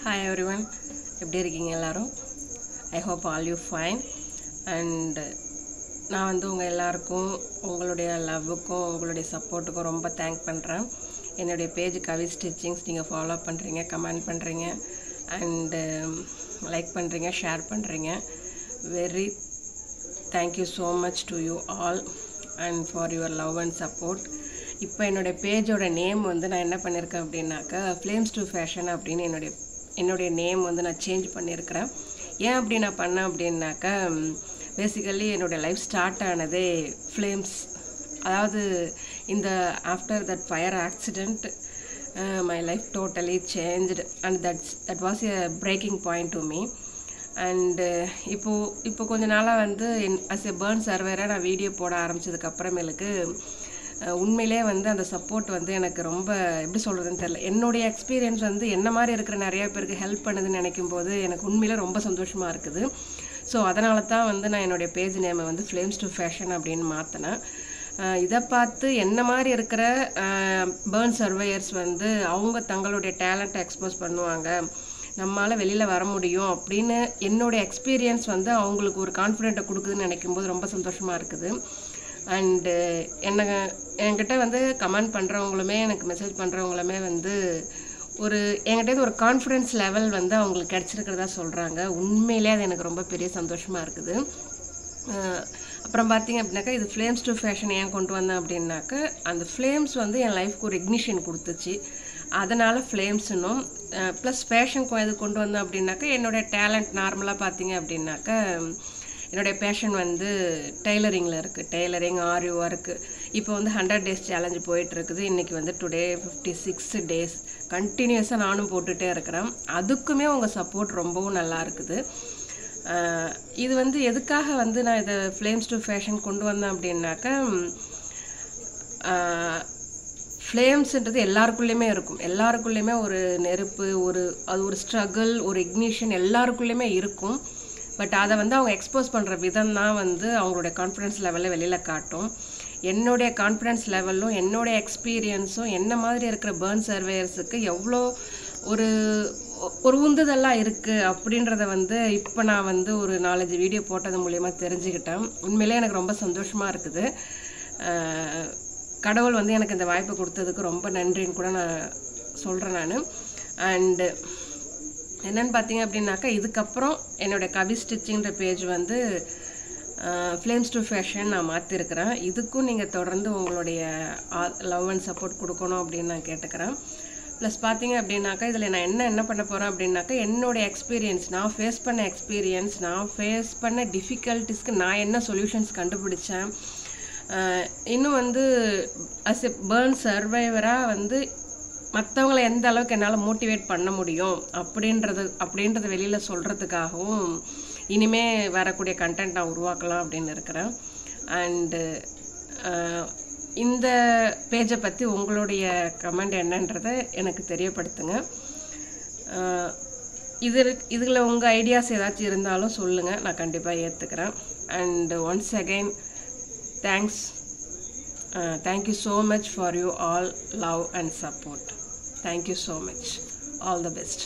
Hi everyone, எப்படி இருக்கீங்க எல்லாரும்? I hope all you fine. And நான் வந்து உங்கள் எல்லாருக்கும் உங்களுடைய லவ்வுக்கும் உங்களுடைய சப்போர்ட்டுக்கும் ரொம்ப தேங்க் பண்ணுறேன். என்னுடைய பேஜ் கவி ஸ்டிச்சிங்ஸ் நீங்கள் ஃபாலோ பண்ணுறீங்க, கமெண்ட் பண்ணுறீங்க அண்டு லைக் பண்ணுறீங்க, ஷேர் பண்ணுறீங்க. Very thank you so much to you all and for your love and support. இப்போ என்னுடைய பேஜோட நேம் வந்து நான் என்ன பண்ணியிருக்கேன் அப்படின்னாக்கா ஃப்ளேம்ஸ் டு ஃபேஷன் அப்படின்னு என்னுடைய நேம் வந்து நான் சேஞ்ச் பண்ணியிருக்கிறேன். ஏன் அப்படி நான் பண்ணேன் அப்படின்னாக்கா பேசிக்கலி என்னுடைய லைஃப் ஸ்டார்ட் ஆனதே ஃப்ளேம்ஸ், அதாவது இந்த after that fire accident my life totally changed and that was a braking point to me. And இப்போ கொஞ்ச நாளாக வந்து அஸ் எ பேர்ன் சர்வேராக நான் வீடியோ போட ஆரம்பித்ததுக்கப்புறமேலுக்கு உண்மையிலே வந்து அந்த சப்போர்ட் வந்து எனக்கு ரொம்ப எப்படி சொல்கிறதுன்னு தெரியல. என்னுடைய எக்ஸ்பீரியன்ஸ் வந்து என்ன மாதிரி இருக்கிற நிறைய பேருக்கு ஹெல்ப் பண்ணுதுன்னு நினைக்கும் போது எனக்கு உண்மையிலே ரொம்ப சந்தோஷமாக இருக்குது. ஸோ அதனால தான் வந்து நான் என்னுடைய பேஜ் நேமை வந்து ஃப்ளேம்ஸ் டு ஃபேஷன் அப்படின்னு மாற்றினேன். இதை பார்த்து என்ன மாதிரி இருக்கிற பேர்ன் சர்வேயர்ஸ் வந்து அவங்க தங்களுடைய டேலண்ட்டை எக்ஸ்போஸ் பண்ணுவாங்க, நம்மளால் வெளியில் வர முடியும் அப்படின்னு என்னுடைய எக்ஸ்பீரியன்ஸ் வந்து அவங்களுக்கு ஒரு கான்ஃபிடென்ட்டை கொடுக்குதுன்னு நினைக்கும்போது ரொம்ப சந்தோஷமாக இருக்குது. அண்டு என்கிட்ட வந்து கமெண்ட் பண்ணுறவங்களுமே எனக்கு மெசேஜ் பண்ணுறவங்களுமே வந்து என்கிட்ட ஒரு கான்ஃபிடென்ஸ் லெவல் வந்து அவங்களுக்கு கிடச்சிருக்கிறதா சொல்கிறாங்க. உண்மையிலே அது எனக்கு ரொம்ப பெரிய சந்தோஷமாக இருக்குது. அப்புறம் பார்த்தீங்க அப்படின்னாக்கா இது ஃப்ளேம்ஸ் டு ஃபேஷன் ஏன் கொண்டு வந்தேன் அப்படின்னாக்கா அந்த ஃப்ளேம்ஸ் வந்து என் லைஃப்க்கு ஒரு இக்னிஷன் கொடுத்துச்சு. அதனால் ஃப்ளேம்ஸுன்னும் ப்ளஸ் ஃபேஷனுக்கு இது கொண்டு வந்தேன் அப்படின்னாக்கா என்னுடைய டேலண்ட் நார்மலாக பார்த்தீங்க அப்படின்னாக்கா என்னுடைய பேஷன் வந்து டெய்லரிங்கில் இருக்குது. டெய்லரிங், ஆரி ஒர்க்கு. இப்போ வந்து 100 days சேலஞ்சு போயிட்டுருக்குது. இன்றைக்கி வந்து டுடே 56 days கண்டினியூஸாக நானும் போட்டுகிட்டே இருக்கிறேன். அதுக்குமே உங்கள் சப்போர்ட் ரொம்பவும் நல்லா இருக்குது. இது வந்து எதுக்காக வந்து நான் இதை ஃப்ளேம்ஸ் டு ஃபேஷன் கொண்டு வந்தேன் அப்படின்னாக்கா ஃப்ளேம்ஸுன்றது எல்லாருக்குள்ளேயுமே இருக்கும். எல்லாருக்குள்ளேயுமே ஒரு நெருப்பு, அது ஒரு ஸ்ட்ரகிள், ஒரு இக்னிஷன் எல்லாருக்குள்ளேயுமே இருக்கும். பட் அதை வந்து அவங்க எக்ஸ்போஸ் பண்ணுற விதம் தான் வந்து அவங்களுடைய கான்ஃபிடென்ஸ் லெவலில் வெளியில் காட்டும். என்னுடைய கான்ஃபிடென்ஸ் லெவலும் என்னுடைய எக்ஸ்பீரியன்ஸும் என்ன மாதிரி இருக்கிற பேர்ன் சர்வேயர்ஸுக்கு எவ்வளோ ஒரு உந்துதலாக இருக்குது அப்படின்றத வந்து இப்போ நான் வந்து ஒரு 4-5 வீடியோ போட்டது மூலயமா தெரிஞ்சுக்கிட்டேன். உண்மையிலே எனக்கு ரொம்ப சந்தோஷமாக இருக்குது. கடவுள் வந்து எனக்கு இந்த வாய்ப்பு கொடுத்ததுக்கு ரொம்ப நன்றின்னு கூட நான் சொல்கிறேன் நான். அண்டு என்னென்னு பார்த்தீங்க அப்படின்னாக்கா இதுக்கப்புறம் என்னோடய கவி ஸ்டிச்சிங்கிற பேஜ் வந்து ஃப்ளேம்ஸ் டு ஃபேஷன் நான் மாற்றிருக்கிறேன். இதுக்கும் நீங்கள் தொடர்ந்து உங்களுடைய லவ் அண்ட் சப்போர்ட் கொடுக்கணும் அப்படின்னு நான் கேட்டுக்கிறேன். ப்ளஸ் பார்த்தீங்க அப்படின்னாக்கா இதில் நான் என்ன பண்ண போகிறேன் அப்படின்னாக்கா என்னுடைய எக்ஸ்பீரியன்ஸ், நான் ஃபேஸ் பண்ண டிஃபிகல்ட்டிஸ்க்கு நான் என்ன சொல்யூஷன்ஸ் கண்டுபிடிச்சேன், இன்னும் வந்து அஸ் எ பேர்ன் சர்வைவராக வந்து மற்றவங்களை எந்த அளவுக்கு என்னால் மோட்டிவேட் பண்ண முடியும் அப்படின்றத வெளியில் சொல்கிறதுக்காகவும் இனிமே வரக்கூடிய கண்டென்ட் நான் உருவாக்கலாம் அப்படின்னு இருக்கிறேன். அண்டு இந்த பேஜை பற்றி உங்களுடைய கமெண்ட் என்னன்றதை எனக்கு தெரியப்படுத்துங்க. இதில் உங்கள் ஐடியாஸ் ஏதாச்சும் இருந்தாலும் சொல்லுங்கள், நான் கண்டிப்பாக ஏற்றுக்கிறேன். And once again thank you so much for you all love and support. Thank you so much. All the best.